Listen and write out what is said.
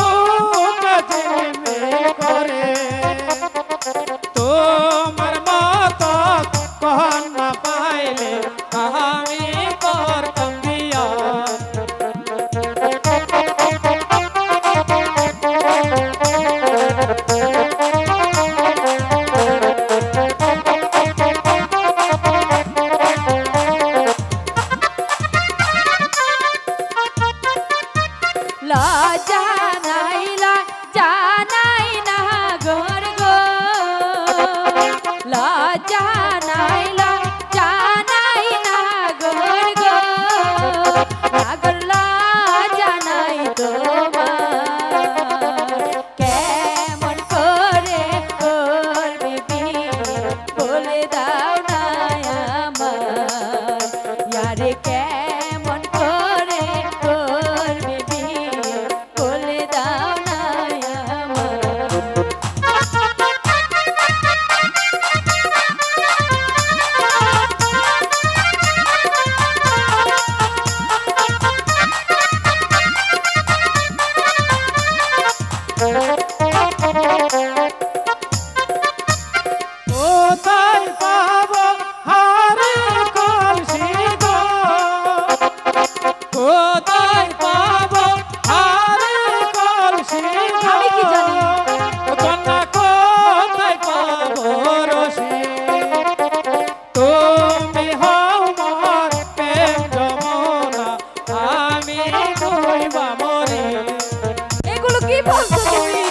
ও কাজে করে তোমার মতো কন্যা পাইলে আমি করতাম বিয়া। লজ্জা নাই না ঘর গো, লজ্জা নাই না ঘর গো, আগর লজ্জা নাই তোমার। কেমন করে করবে বিয়ে বলে দাও না আমার, ইয়ারে কেমন করে করবে বিয়ে বলে দাও না আমার। কোথায় পাবো হারে কলসি গো, কোথায় পাবো হারে কলসি গো, আমি কি জানি? কন্যা কোথায় পাবো রসি, তুমি হও মোর প্রেম যমুনা, আমি ডুইবা মরি। এগুলো কি বলছো তুমি?